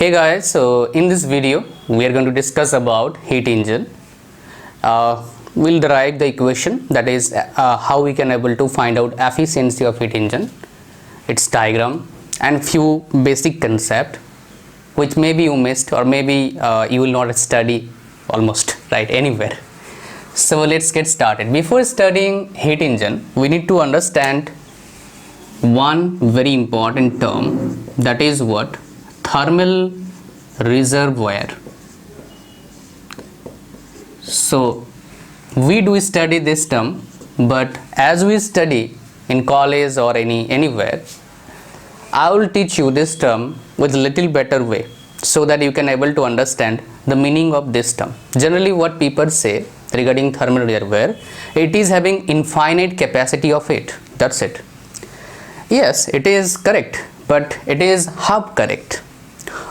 Hey guys, so in this video we are going to discuss about heat engine. We'll derive the equation, that is how we can able to find out efficiency of heat engine, its diagram and few basic concept which maybe you missed or maybe you will not study almost right anywhere. So let's get started. Before studying heat engine, we need to understand one very important term, that is what? Thermal reservoir. So we do study this term, but as we study in college or anywhere, I will teach you this term with a little better way so that you can able to understand the meaning of this term. Generally what people say regarding thermal reservoir, it is having infinite capacity of heat. That's it. Yes, it is correct, but it is half correct.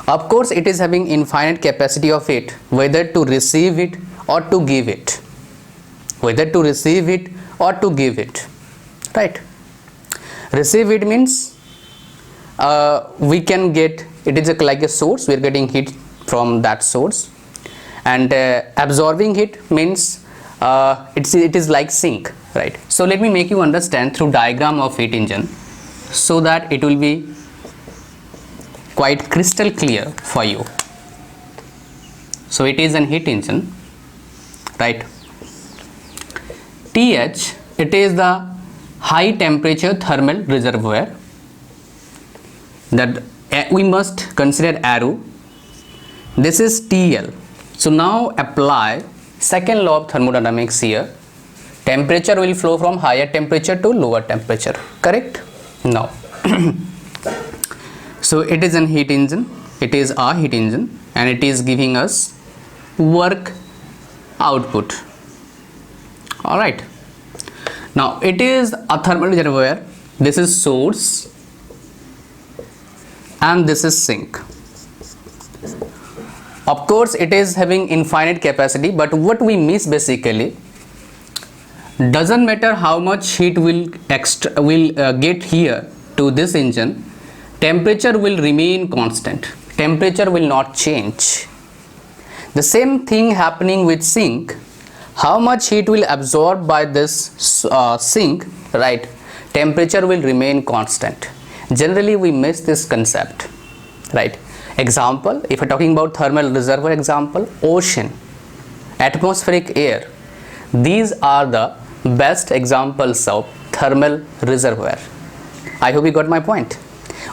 Of course, it is having infinite capacity of heat, whether to receive it or to give it. Whether to receive it or to give it. Right? Receive it means we can get, it is like a source, we are getting heat from that source. And absorbing heat means it is like sink. Right? So let me make you understand through diagram of heat engine, so that it will be quite crystal clear for you. So it is an heat engine, right? TH, it is the high temperature thermal reservoir, that we must consider arrow. This is TL. So now apply second law of thermodynamics here. Temperature will flow from higher temperature to lower temperature, correct? Now so it is an heat engine, it is a heat engine and it is giving us work output. Alright, now it is a thermal reservoir. This is source and this is sink. Of course it is having infinite capacity, but what we miss basically, doesn't matter how much heat will get here to this engine, temperature will remain constant. Temperature will not change. The same thing happening with sink. How much heat will absorb by this sink, right? Temperature will remain constant. Generally we miss this concept, right? Example, if we're talking about thermal reservoir example, ocean, atmospheric air, these are the best examples of thermal reservoir. I hope you got my point.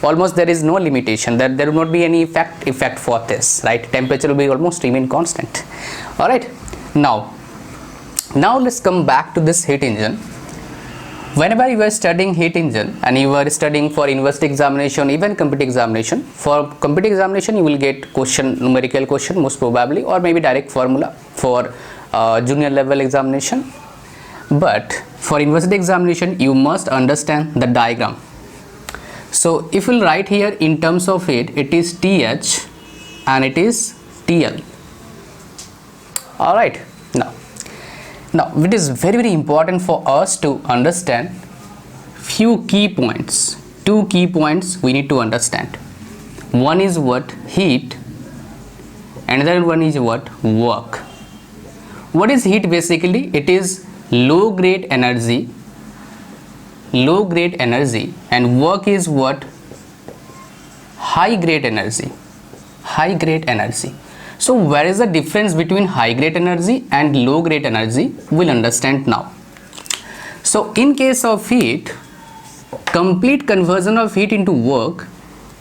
Almost there is no limitation, that there will not be any effect for this, right? Temperature will be almost remain constant. All right, now let's come back to this heat engine. Whenever you are studying heat engine and you are studying for university examination, even competitive examination, for competitive examination you will get numerical question most probably, or maybe direct formula for junior level examination. But for university examination you must understand the diagram. So if we'll write here in terms of heat, it is TH and it is TL. Alright, now it is very important for us to understand few key points. Two key points we need to understand. One is what? Heat. Another one is what? Work. What is heat basically? It is low grade energy, and work is what? High grade energy. So where is the difference between high grade energy and low grade energy? We'll understand now. So in case of heat, complete conversion of heat into work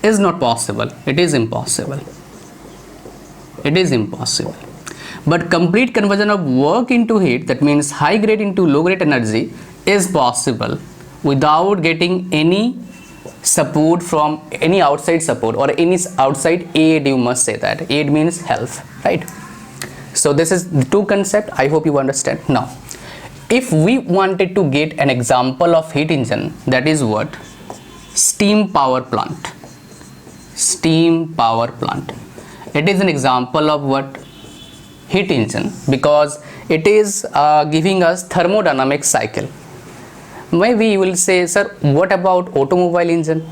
is not possible. It is impossible. But complete conversion of work into heat, that means high grade into low grade energy, is possible without getting any support from any outside support or any outside aid. You must say that aid means help, right? So this is the two concept. I hope you understand. Now if we wanted to get an example of heat engine, that is what? Steam power plant. It is an example of what? Heat engine, because it is giving us thermodynamic cycle. Maybe you will say, sir, what about automobile engine?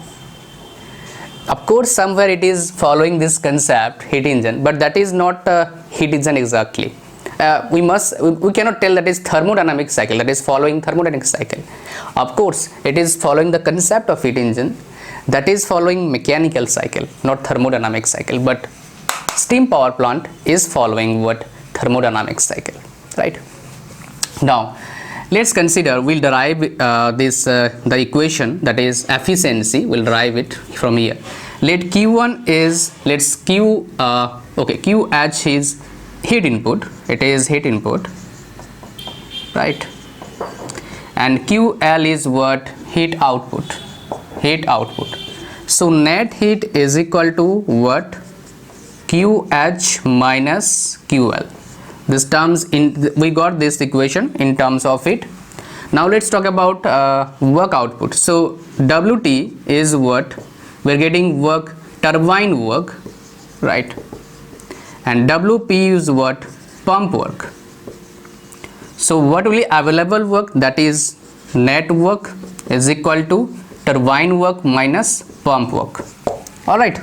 Of course, somewhere it is following this concept, heat engine, but that is not heat engine exactly. We cannot tell that is thermodynamic cycle, that is following thermodynamic cycle. Of course, it is following the concept of heat engine, that is following mechanical cycle, not thermodynamic cycle. But steam power plant is following what? Thermodynamic cycle, right? Now let's consider, we'll derive the equation, that is efficiency, we'll derive it from here. Let Q1 is, let's QH is heat input, it is heat input, right? And QL is what? Heat output, heat output. So net heat is equal to what? QH minus QL. This terms in, we got this equation in terms of it. Now let's talk about work output. So WT is what? We're getting work, turbine work, right? And WP is what? Pump work. So what will be available work? That is net work is equal to turbine work minus pump work. All right.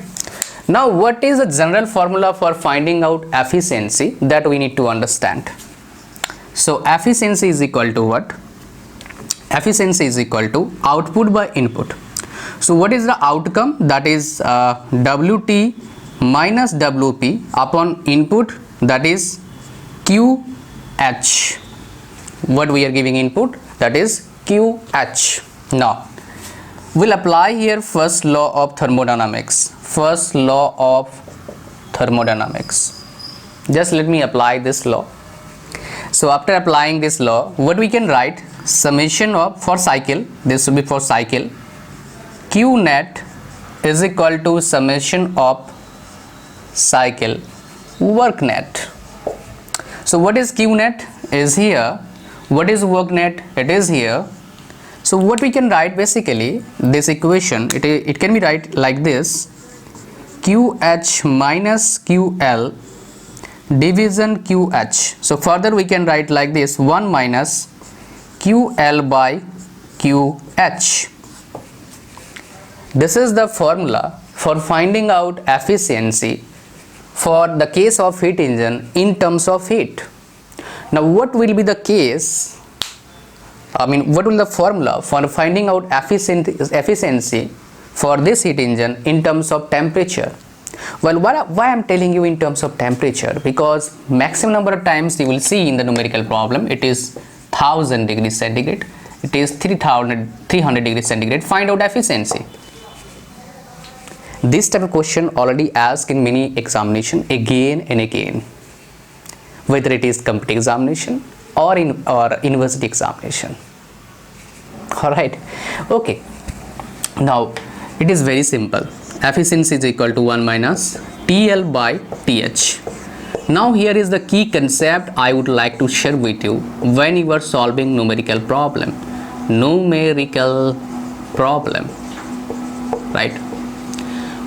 Now what is the general formula for finding out efficiency? That we need to understand. So efficiency is equal to what? Efficiency is equal to output by input. So what is the outcome? That is WT minus WP upon input, that is QH. What we are giving input, that is QH. Now we'll apply here first law of thermodynamics. First law of thermodynamics. Just let me apply this law. So after applying this law, what we can write? Summation of, for cycle, this will be for cycle, Q net is equal to summation of cycle work net. So what is Q net? Is here. What is work net? It is here. So what we can write, basically this equation, it can be write like this: QH minus QL division QH. So further we can write like this: 1 minus QL by QH. This is the formula for finding out efficiency for the case of heat engine in terms of heat. Now what will be the case, what will the formula for finding out efficiency for this heat engine in terms of temperature? Well, why I'm telling you in terms of temperature? Because maximum number of times you will see in the numerical problem, it is 1000 degrees centigrade, it is 300 degrees centigrade, find out efficiency. This type of question already asked in many examination again and again, whether it is competitive examination or university examination. All right, okay. Now it is very simple. Efficiency is equal to 1 minus TL by TH. Now here is the key concept I would like to share with you when you are solving numerical problem. Numerical problem, right?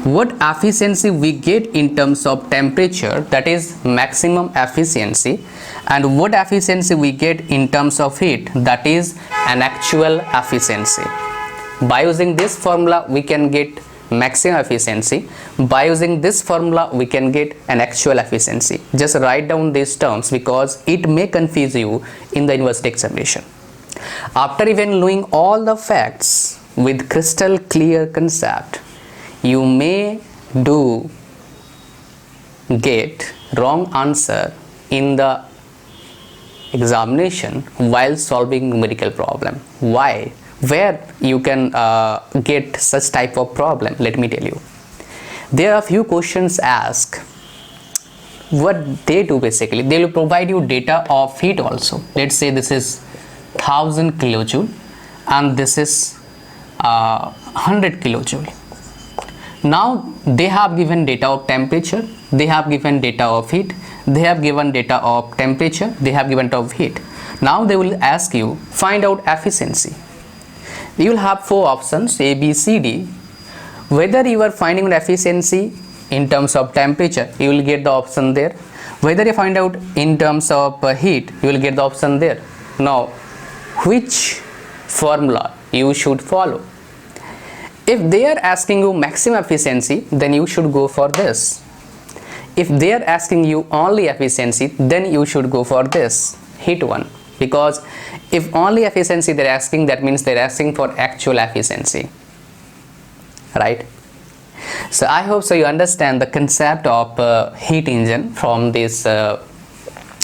What efficiency we get in terms of temperature, that is maximum efficiency, and what efficiency we get in terms of heat, that is an actual efficiency. By using this formula we can get maximum efficiency. By using this formula we can get an actual efficiency. Just write down these terms because it may confuse you in the university examination. After even knowing all the facts with crystal clear concept, you may get wrong answer in the examination while solving numerical problem. Why? Where you can get such type of problem? Let me tell you. There are few questions asked. What they do, basically, they will provide you data of heat also. Let's say this is 1000 kilojoule and this is 100 kilojoule. Now they have given data of temperature, they have given data of heat, they have given data of temperature, they have given data of heat. Now they will ask you find out efficiency. You will have 4 options A, B, C, D. Whether you are finding efficiency in terms of temperature, you will get the option there. Whether you find out in terms of heat, you will get the option there. Now which formula you should follow? If they are asking you maximum efficiency, then you should go for this. If they are asking you only efficiency, then you should go for this heat one, because if only efficiency they're asking, that means they're asking for actual efficiency, right? So I hope so you understand the concept of heat engine from this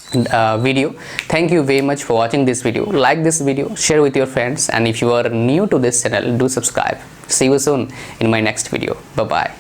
video. Thank you very much for watching this video. Like this video, share with your friends, and if you are new to this channel, do subscribe. See you soon in my next video. Bye bye.